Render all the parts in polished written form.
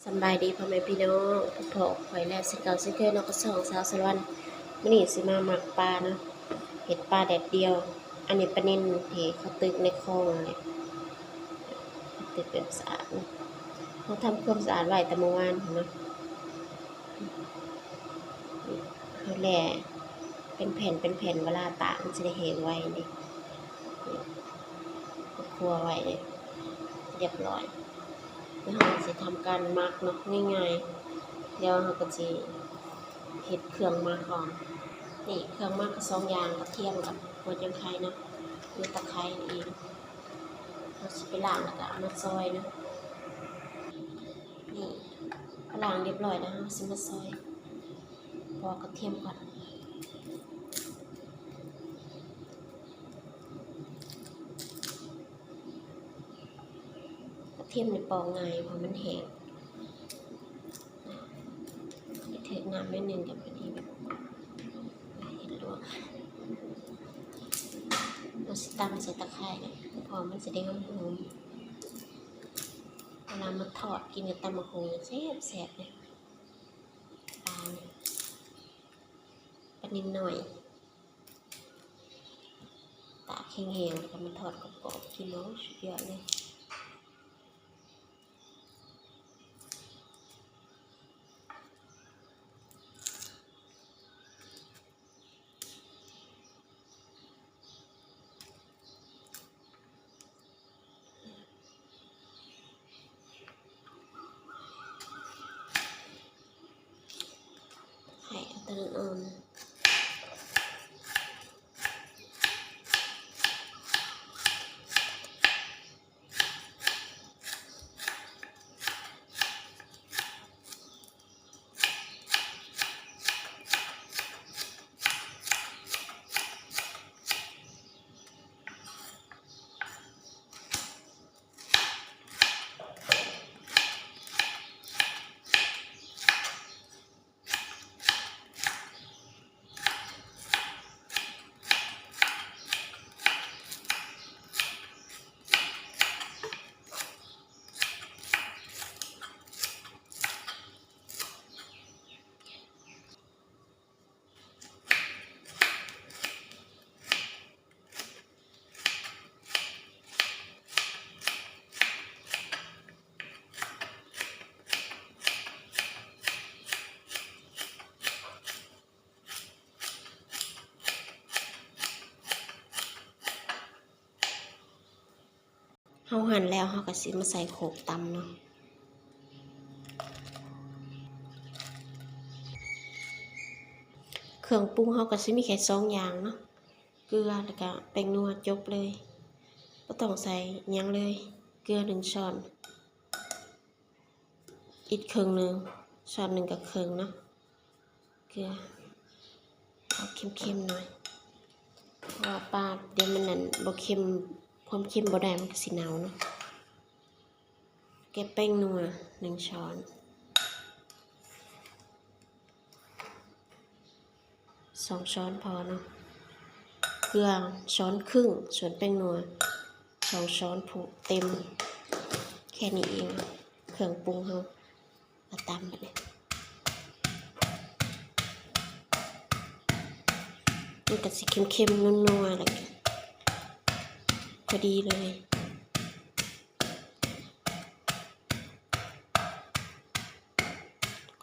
สบายดีพ่อแม่พี่น้องพ่อข่อยแล้วสิเก่าสิเคยเนาะก็สองสาวสวรรค์มื้อนี้สิมาหมักปลาเนาะเห็ดปลาแดดเดียวอันนี้ปลานิ่นที่เขาตึกในคลองนี่ตึกเป็นสะอาดเนาะเขาทำความสะอาดไว้แต่เมื่อวานเนาะเขาแหล่เป็นแผ่นเวลาตากมันจะได้แห้งไว้นี่คั่วไว้นี่เรียบร้อยแล้วเราจะทำการหมักเนาะง่ายๆเดี๋ยวเราก็จะเห็ดเครื่องหมักก่อนนี่เครื่องหมักก็สองอย่างกระเทียมกับหัวยังไข่เนาะมีตะไคร้เองเราจะไปล้างแล้วก็เอามาซอยเนาะนี่ล้างเรียบร้อยแล้วเราจะมาซอยปอกกระเทียมก่อนกระเทียมเนี่ยปอกง่ายเพราะมันแห้งเทน้ำนิดนึงกับพอดีแบบเห็ดลวกเราสิตำใส่ตะไคร้เนี่ยพอมันจะได้หอมเวลามาทอดกินกับตำมะฮงแซ่บเนี่ยปลาเนี่ยปลานิดหน่อยตากแห้งๆแล้วมันทอดกรอบๆกินแล้วสุดยอดเลยไข่ตะลึงอ่อนเฮาหั่นแล้วเฮาก็สิมาใส่โขลกตำเนาะเครื่องปรุงเฮาก็สิมีแค่สองอย่างเนาะเกลือแล้วก็แป้งนัวจบเลยบ่ต้องใส่หยังเลยเกลือ1ช้อนอีกครึ่งนึงช้อน1กับครึ่งเนาะเกลือเอาเค็มๆหน่อยเพราะว่าปลาเดี๋ยวมันนั่นบ่เค็มความเค็มบ่ได้มันก็สิเหนียวเนาะแกะแป้งนัว1ช้อน2ช้อนพอเนาะเกลือช้อนครึ่งส่วนแป้งนัว2ช้อนผูกเต็มแค่นี้เองเครื่องปรุงเฮาก็ตำไปเลยมันก็สิเค็มๆนัวๆแล้วพอดีเลย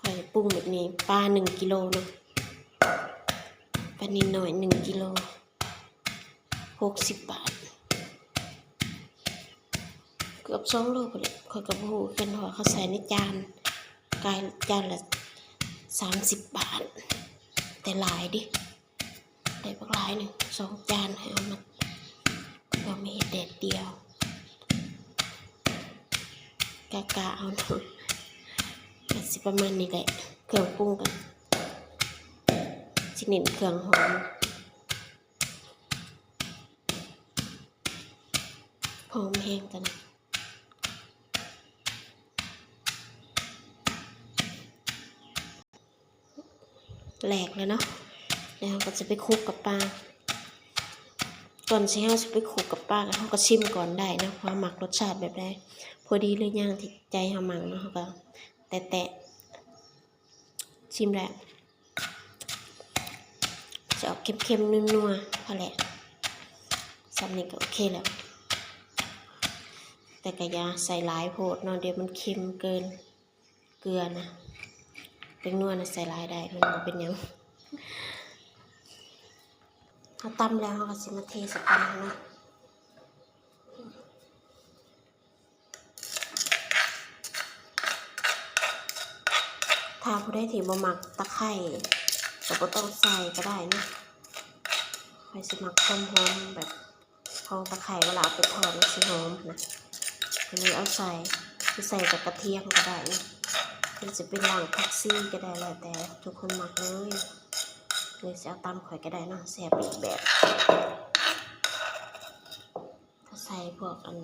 ค่อยปรุงแบบนี้ปลา1กิโลเนาะปลานิดหน่อย1กิโล60 บาทเกือบ2 โลไปเลยค่อยก็บ่ฮู้กันว่าเขาใส่ในจานกายจานละ30 บาทแต่หลายดิได้บักหลายหนึ่ง2 จานให้เอามาเราไม่เห็ดแดดเดียวกะเอาหน่อยก็สิประมาณนี้แหละเครื่องปรุงกันสิเน้นเครื่องหอมแห้งกันแหลกเลยเนาะแล้วก็จะไปคลุกกับปลาก่อนที่เราจะไปคลุกกับปลาเราก็ชิมก่อนได้นะว่าหมักรสชาติแบบใดพอดีหรือยังที่ใจเราหมักเนาะก็ แตะชิมแล้วจะออกเค็มๆนัวๆพอแหละสำนี้ก็โอเคแล้วแต่ก็อย่าใส่หลายโพดเนาะเดี๋ยวมันเค็มเกินเกลือนะเป็นนัวนะใส่หลายได้มันบ่เป็นหยังเขาตำแล้วเขาก็สิมาเทใส่กันเนาะถ้าผู้ใดที่บ่มักตะไคร้ก็บ่ต้องใส่ก็ได้นะใครสิมักหอมๆแบบของตะไคร้เวลาเอาไปทอดมันสิหอมนะก็เลยเอาใส่กับกระเทียมก็ได้นะมันจะเป็นหลังผักซี่ก็ได้แล้วแต่ทุกคนมักเลยเลยจะเอาตำข่อยก็ได้เนาะแซ่บอีกแบบถ้าใส่พวกอัน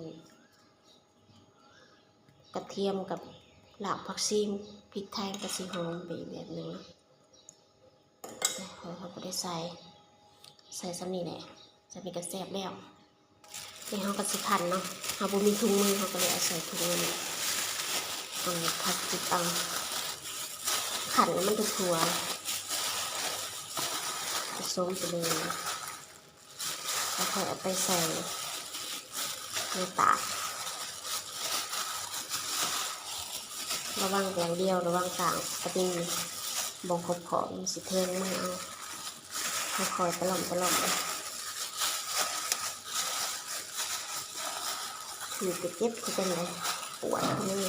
กระเทียมกับหลังผักซี่พริกไทยก็สิหอมไปอีกแบบนึงนะแต่เขาไม่ได้ใส่ซ้ำนี่แหละจะมีกระแซ่บแล้วนี่เขาก็สิขันเนาะเขาบ่มีถุงมือเขาก็เลยเอาใส่ถุงมือพลาสติกขันแล้วมันจะถั่วผสมไปเลยแล้วค่อยเอาไปใส่ในตากระวังอย่างเดียวระวังต่างกระดิ่งบงขบขอบมันสิเทิงมือเอาคอยตลอมถือเก็บคือเป็นไรปวดนี่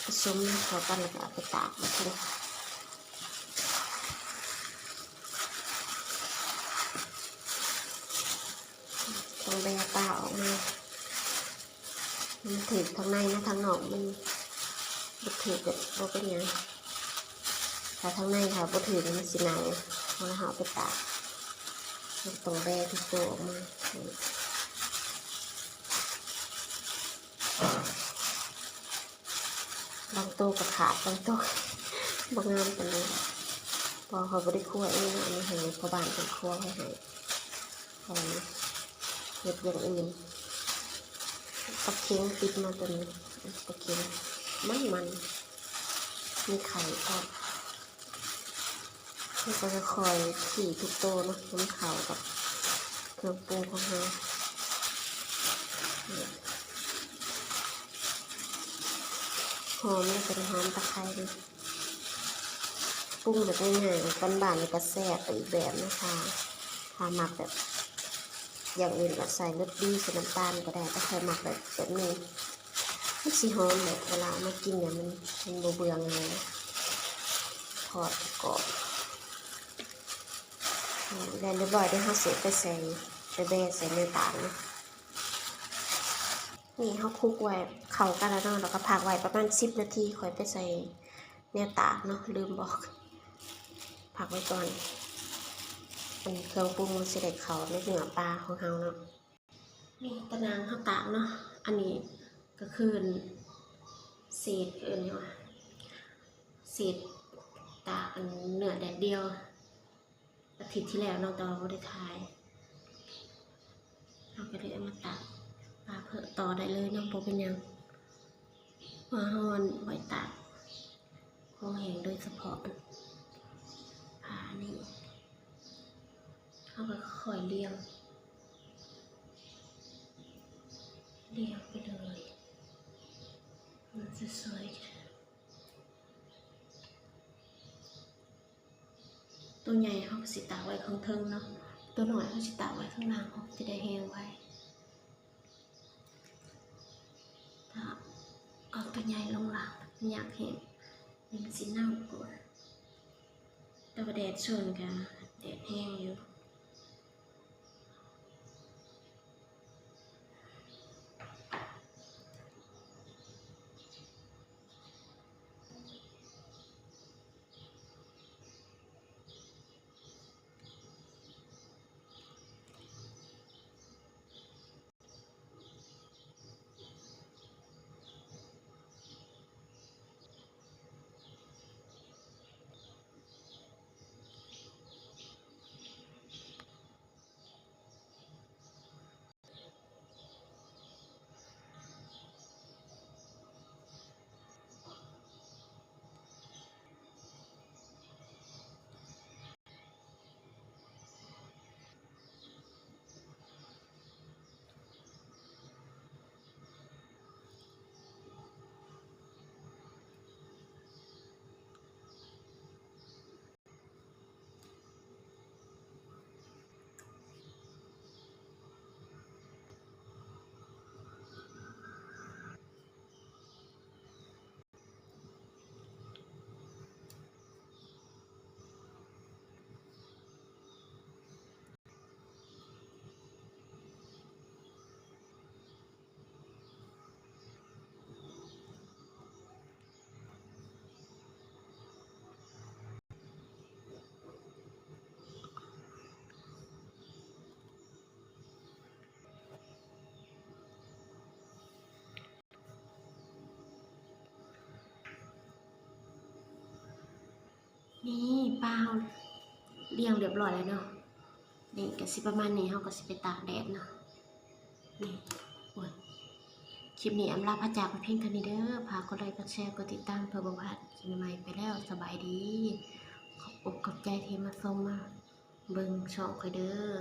ผสมเข้ากันแล้วก็เอาไปตากมาทิ้งต้องแบะปลาออกมามันถือทางในนะทางนอกมันถือแบบเราเป็นยังถ้าทางในค่ะบ่ถือมันสิหนังแล้วเอาไปตากมันต้องแบะทุกตัวออกมาบางตัวก็ขาดบางตัวบางงามกันเลยพอเขาไม่ได้คั่วเองอันนี้ให้พ่อบ้านเป็นคั่วให้เขาเห็ดอย่างอื่นปลาเค็งติดมาตัวนี้ปลาเค็งมันมีไข่ทอดนี่ก็จะคอยขี่ทุกโตเนาะน้ำขาวกับเครื่องปรุงของเราหอมนี่เป็นหอมตะไคร้เลยปรุงแบบง่ายๆกันบ้านนี่ก็แซ่บไปอีกแบบนะคะทำหมักแบบอย่างอื่นก็ใส่รสดีใส่น้ำตาลก็ได้แต่เคยหมักแบบนี้มันสีหอมแบบเวลามากินเนี่ยมันเบื่อไงทอดกรอบแล้วเรียบร้อยได้เขาเสร็จไปใส่ไปแบะใส่เนื้อตาลนะนี่เขาคลุกไว้เข้ากันแล้วเนาะแล้วก็พักไว้ประมาณ10 นาทีค่อยไปใส่เนื้อตาลเนาะลืมบอกพักไว้ก่อนเครื่องปรุงมันสิได้เข้าในเนื้อปลาของเราเนาะนี่ตะนางเขาตากเนาะอันนี้ก็คือเศษนี่ว่าเศษตากเนื้อแดดเดียวอาทิตย์ที่แล้วน้องตอบ่ได้ถ่ายเราก็เลยเอามาตากปลาเผือกต่อได้เลยน้องโบเป็นยังว่าเฮาไว้ตากของแห้งโดยเฉพาะผ้านี่เขาก็ค่อยเรียงไปเลยมันจะสวยตัวใหญ่เขาก็สิตากไว้ข้างเทิงเนาะตัวหน่อยเขาสิตากไว้ข้างล่างเขาจะได้แห้งไว้ถ้าเอาตัวใหญ่ลงหลังมันอยากแห้งนี่มันสิเน่ากว่าแต่ว่าแดดชนกันแดดแห้งอยู่ นี่ปลาเราเลี้ยงเรียบร้อยแล้วเนาะนี่ก็สิประมาณนี้เราก็สิไปตากแดดเนาะนี่โอ้ยคลิปนี้อำลาพระจากไปเพียงเท่านี้เด้อฝากกดไลค์กดแชร์กดติดตามเพื่อบ่พลาดคลิปใหม่ๆไปแล้วสบายดีขอบอกขอบใจที่มาชมมาเบิ่งช่องค่อยเด้อ